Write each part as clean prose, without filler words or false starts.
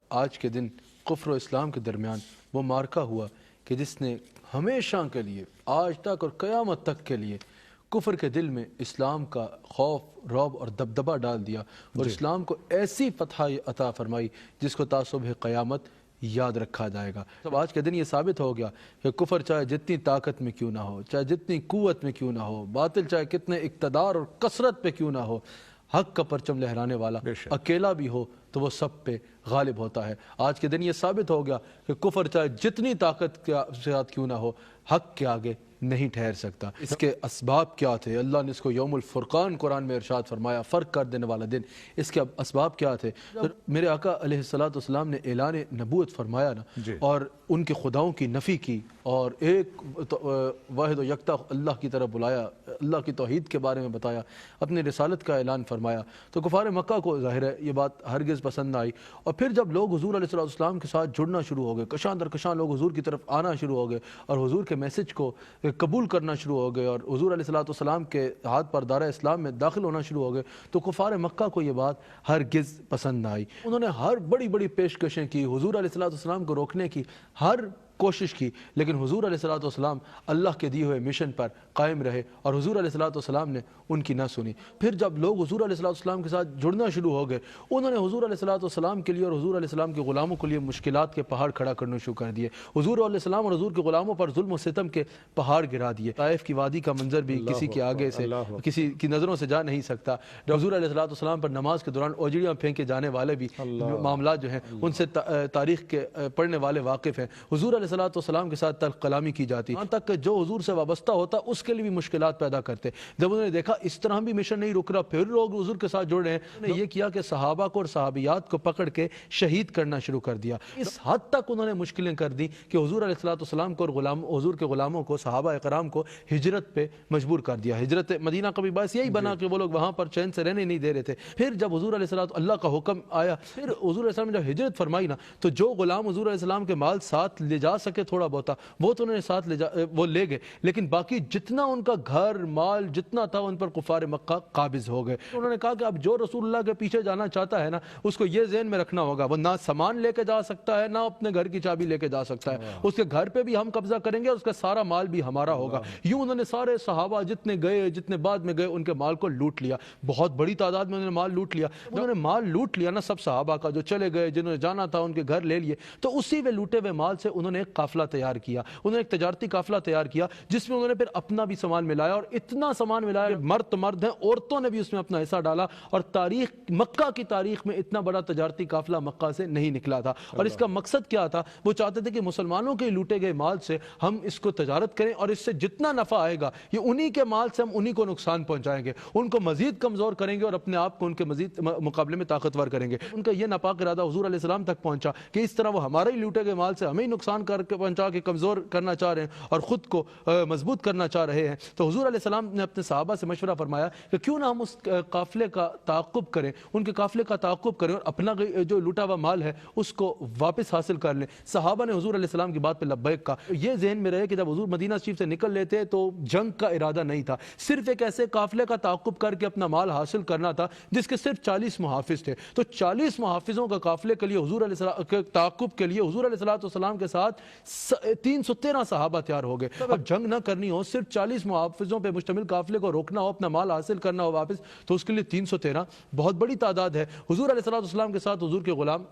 آج کے دن کفر و اسلام کے درمیان وہ مارکا ہوا کہ جس نے ہمیشہ کے لیے آج تک اور قیامت تک کے لیے کفر کے دل میں اسلام کا خوف رعب اور دبدبہ ڈال دیا اور اسلام کو ایسی فتح عطا فرمائی جس کو تا صبح قیامت یاد رکھا جائے گا۔ اب آج کے دن یہ ثابت ہو گیا کہ کفر چاہے جتنی طاقت میں کیوں نہ ہو، چاہے جتنی قوت میں کیوں نہ ہو، باطل چاہے کتنے اقتدار اور کثرت پہ کیوں نہ ہو، حق کا پرچم لہرانے والا اکیلا بھی ہو تو وہ سب پہ غالب ہوتا ہے۔ آج کے دن یہ ثابت ہو گیا کہ کفر چاہے جتنی طاقت کے ساتھ کیوں نہ ہو، حق کے آگے نہیں ٹھہر سکتا۔ اس کے اسباب کیا تھے؟ اللہ نے اس کو یوم الفرقان قرآن میں ارشاد فرمایا، فرق کر دینے والا دن۔ اس کے اسباب کیا تھے؟ میرے آقا علیہ السلام نے اعلان نبوت فرمایا نا، اور ان کے خداؤں کی نفی کی اور ایک واحد و یکتا اللہ کی طرف بلایا، اللہ کی توحید کے بارے میں بتایا، اپنی رسالت کا اعلان فرمایا، تو کفار مکہ کو ظاہر ہے یہ بات ہرگز پسند نہ آئی۔ اور پھر جب لوگ حضور علیہ السلام کے ساتھ جڑنا شروع ہو گئے، کشاں در کشاں لوگ حضور کی طرف آنا شروع ہو گئے اور حضور کے میسج کو قبول کرنا شروع ہو گئے اور حضور علیہ السلام کے ہاتھ پر دارہ اسلام میں داخل ہونا شروع ہو گئے، تو کفار مکہ کو یہ بات ہرگز پسند نہ آئی۔ انہوں نے ہر بڑی بڑی پیشکشیں کی، حضور علیہ السلام کو روکنے کی ہر کوشش کی، لیکن حضور علیہ السلام اللہ کے دیے ہوئے مشن پر قائم رہے اور حضور علیہ السلام نے ان کی نہ سنی۔ پھر جب لوگ حضور علیہ السلام کے ساتھ جڑنا شروع ہو گئے، انہوں نے حضور علیہ السلام کے لیے اور حضور علیہ السلام کے غلاموں کے لیے مشکلات کے پہاڑ کھڑا کرنا شروع کر دیے۔ حضور علیہ السلام اور حضور کے غلاموں پر ظلم و ستم کے پہاڑ گرا دیے۔ طائف کی وادی کا منظر بھی کسی کے آگے سے کسی کی نظروں سے جا نہیں سکتا۔ حضور علیہ السلام پر نماز کے دوران اوجڑیاں پھینکے جانے والے بھی معاملات جو ہیں ان سے تاریخ کے پڑھنے والے واقف ہیں۔ حضور علیہ السلام کے ساتھ تلخ کلامی کی جاتی، یہاں تک کہ جو حضور سے وابستہ ہوتا اس کے لیے بھی مشکلات پیدا کرتے۔ جب انہوں نے دیکھا اس طرح بھی مشن نہیں رک رہا، پھر لوگ حضور کے ساتھ جڑ رہے ہیں، انہوں نے یہ کیا کہ صحابہ کو اور صحابیات کو پکڑ کے شہید کرنا شروع کر دیا۔ اس حد تک انہوں نے مشکلیں کر دی کہ حضور علیہ السلام کو اور حضور کے غلاموں کو، صحابہ کرام کو ہجرت پہ مجبور کر دیا۔ ہجرت مدینہ کا بھی باعث یہی بنا کہ وہ لوگ وہاں پر چین سے رہنے نہیں دے رہے تھے۔ پھر جب حضور علیہ السلام اللہ کا حکم آیا، پھر حضور علیہ السلام نے جب ہجرت فرمائی نا، تو جو غلام حضور علیہ السلام کے مال ساتھ لے جا سکے تھوڑا بہت وہ تو انہوں نے ساتھ وہ لے گئے، لیکن باقی جتنا ان کا گھر مال جتنا تھا ان پر کفار مکہ قابض ہو گئے۔ انہوں نے کہا کہ اب جو رسول اللہ کے پیچھے جانا چاہتا ہے نا، اس کو یہ ذہن میں رکھنا ہوگا، وہ نہ سامان لے کے جا سکتا ہے، نہ اپنے گھر کی چابی لے کے جا سکتا ہے، اس کے گھر پہ بھی ہم قبضہ کریں گے اور اس کا سارا مال بھی ہمارا ہوگا۔ یوں انہوں نے سارے صحابہ جتنے گئے، جتنے بعد میں گئے، ان کے مال کو لوٹ لیا۔ بہت بڑی تعداد میں انہوں نے مال لوٹ لیا۔ انہوں نے مال لوٹ لیا نا سب صحابہ کا، جو چلے گئے، جنہوں نے جانا تھا ان کے گھر لے لیے، تو اسی میں لوٹے ہوئے مال سے انہوں نے ایک قافلہ تیار کیا، انہوں نے ایک تجارتی قافلہ تیار کیا جس میں انہوں نے پھر اپنا بھی سامان ملایا، اور اتنا سامان ملایا کہ مرد مرد ہیں، عورتوں نے بھی اس میں اپنا حصہ ڈالا، اور تاریخ مکہ کی تاریخ میں اتنا بڑا تجارتی قافلہ مکہ سے نہیں نکلا تھا۔ اور اس کا مقصد کیا تھا؟ وہ چاہتے تھے کہ مسلمانوں کے لوٹے گئے مال سے ہم اس کو تجارت کریں، اور اس سے جتنا نفع آئے گا یہ انہی کے مال سے ہم انہی کو نقصان پہنچائیں گے، ان کو مزید کمزور کریں گے اور اپنے آپ کو ان کے مزید مقابلے میں طاقتور کریں گے۔ ان کا یہ ناپاک ارادہ حضور علیہ السلام تک پہنچا کہ اس طرح وہ ہمارے ہی لوٹے گئے مال سے ہمیں ہی نقصان کر کے پہنچا کے کمزور کرنا چاہ رہے ہیں اور خود کو مضبوط کرنا چاہ رہے ہیں۔ تو حضور علیہ السلام نے اپنے صحابہ سے مشورہ فرمایا کہ کیوں نہ ہم اس قافلے کا تعاقب کریں، ان کے قافلے کا تعاقب کریں اور اپنا جو لوٹا ہوا مال ہے اس کو واپس حاصل کر لیں۔ صحابہ نے حضور علیہ السلام کی بات پہ لبیک کہا۔ یہ ذہن میں رہے کہ جب حضور مدینہ شریف سے نکل لیتے تو جنگ کا ارادہ نہیں تھا، صرف ایک ایسے قافلے کا تعاقب کر کے اپنا مال حاصل کرنا تھا جس کے صرف 40 محافظ تھے۔ تو 40 محافظوں کا قافلے کے لیے حضور علیہ السلام کے تعاقب کے لیے حضور علیہ السلام کے ساتھ 313 صحابہ تیار ہو گئے۔ اب جنگ نہ کرنی ہو، صرف 40 محافظوں پہ مشتمل قافلے کو روکنا ہو، اپنا مال حاصل کرنا ہو واپس، تو اس کے لیے 313 بہت بڑی تعداد ہے۔ حضور علیہ السلام کے ساتھ حضور کے غلام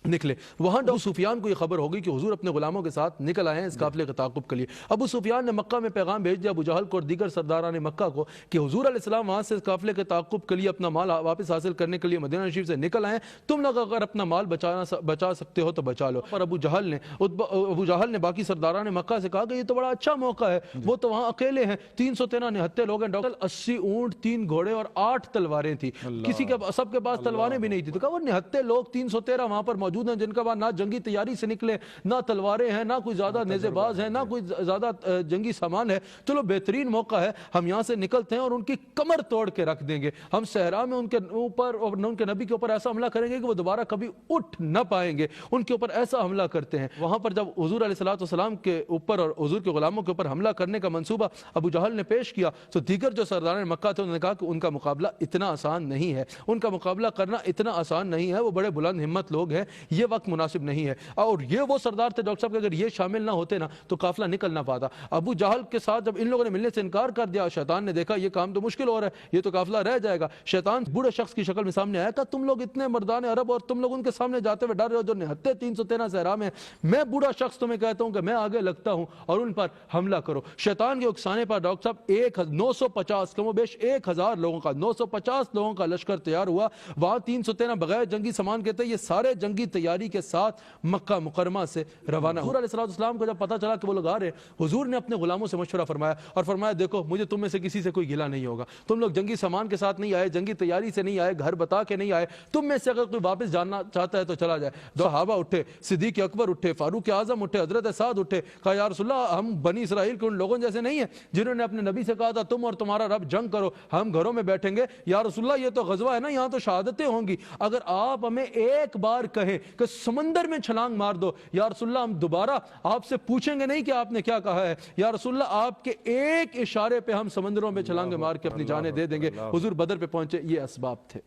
نکلے۔ وہاں ابو سفیان کو یہ خبر ہوگی کہ حضور اپنے غلاموں کے ساتھ نکل آئے ہیں اس قافلے کے تعاقب کے لیے۔ ابو سفیان نے مکہ میں پیغام بھیج دیا ابو جہل کو اور دیگر سرداران مکہ کو کہ حضور علیہ السلام وہاں سے اس قافلے کے تعاقب کے لیے اپنا مال واپس حاصل کرنے کے لیے مدینہ شریف سے نکل آئے ہیں، تم لوگ اگر اپنا مال بچا سکتے ہو تو بچا لو۔ اور ابو جہل نے باقی سرداران مکہ سے کہا کہ یہ تو بڑا اچھا موقع ہے، وہ تو وہاں اکیلے ہیں، 313 نہتے لوگ ہیں، 80 اونٹ، 3 گھوڑے اور 8 تلواریں تھیں، کسی کے سب کے پاس تلواریں بھی نہیں تھی۔ تو کہا وہ نہتے لوگ 313 وہاں پر موجود ہیں جن کا بعد نہ جنگی تیاری سے نکلے، نہ تلواریں ہیں، نہ کوئی زیادہ نیزے باز ہیں، نہ کوئی زیادہ جنگی سامان ہے، چلو بہترین موقع ہے، ہم یہاں سے نکلتے ہیں اور ان کی کمر توڑ کے رکھ دیں گے، ہم صحرا میں ان کے اوپر اور ان کے نبی کے اوپر ایسا حملہ کریں گے کہ وہ دوبارہ کبھی اٹھ نہ پائیں گے، ان کے اوپر ایسا حملہ کرتے ہیں۔ وہاں پر جب حضور علیہ السلام کے اوپر اور حضور کے غلاموں کے اوپر حملہ کرنے کا منصوبہ ابو جہل نے پیش کیا تو دیگر جو سرداران مکہ تھے انہوں نے کہا کہ ان کا مقابلہ اتنا آسان نہیں ہے، ان کا مقابلہ کرنا اتنا آسان نہیں ہے، وہ بڑے بلند ہمت لوگ ہیں، یہ وقت مناسب نہیں ہے. اور یہ وہ سردار تھے ڈاکٹر صاحب کہ اگر یہ شامل نہ ہوتے نا تو قافلہ نکل نہ پاتا. ابو جہل کے ساتھ جب ان لوگوں نے ملنے سے انکار کر دیا, شیطان نے دیکھا یہ کام تو مشکل ہو رہا ہے, یہ تو قافلہ رہ جائے گا. شیطان بوڑھے شخص کی شکل میں سامنے آیا, کہا تم لوگ اتنے مردان عرب اور تم لوگ ان کے سامنے جاتے ہوئے ڈر رہے ہو جو نہتے 313 صحرا میں. میں بوڑھا شخص تمہیں کہتا ہوں کہ میں آگے لگتا ہوں اور ان پر حملہ کرو. شیطان کے اکسانے پر ڈاکٹر صاحب 950 کم و بیش 1000 لوگوں کا 950 لوگوں کا لشکر تیار ہوا. وہاں 313 بغیر جنگی سامان کہتے ہیں یہ سارے جنگی تیاری کے ساتھ مکہ مکرمہ سے روانہ. حضور علیہ السلام کو جب پتا چلا کہ وہ لوگ آ رہے, حضور نے اپنے غلاموں سے مشورہ فرمایا اور فرمایا دیکھو مجھے تم میں سے کسی سے کوئی گلہ نہیں ہوگا. تم لوگ جنگی سامان کے ساتھ نہیں آئے, جنگی تیاری سے نہیں آئے, گھر بتا کے نہیں آئے. تم میں سے اگر کوئی واپس جانا چاہتا ہے تو چلا جائے. صحابہ اٹھے, صدیق اکبر اٹھے, فاروق اعظم اٹھے, حضرت سعد اٹھے. کہا یا رسول اللہ ہم بنی اسرائیل کے ان لوگوں جیسے نہیں ہیں جنہوں نے اپنے نبی سے کہا تھا تم اور تمہارا رب جنگ کرو, ہم گھروں میں بیٹھیں گے. یا رسول اللہ یہ تو غزوہ ہے نا, یہاں تو شہادتیں ہوں گی. اگر آپ ہمیں ایک بار کہیں کہ سمندر میں چھلانگ مار دو, یا رسول اللہ ہم دوبارہ آپ سے پوچھیں گے نہیں کہ آپ نے کیا کہا ہے. یا رسول اللہ آپ کے ایک اشارے پہ ہم سمندروں میں چھلانگیں مار کے اپنی جانیں دے دیں گے. حضور بدر پہ پہنچے, یہ اسباب تھے.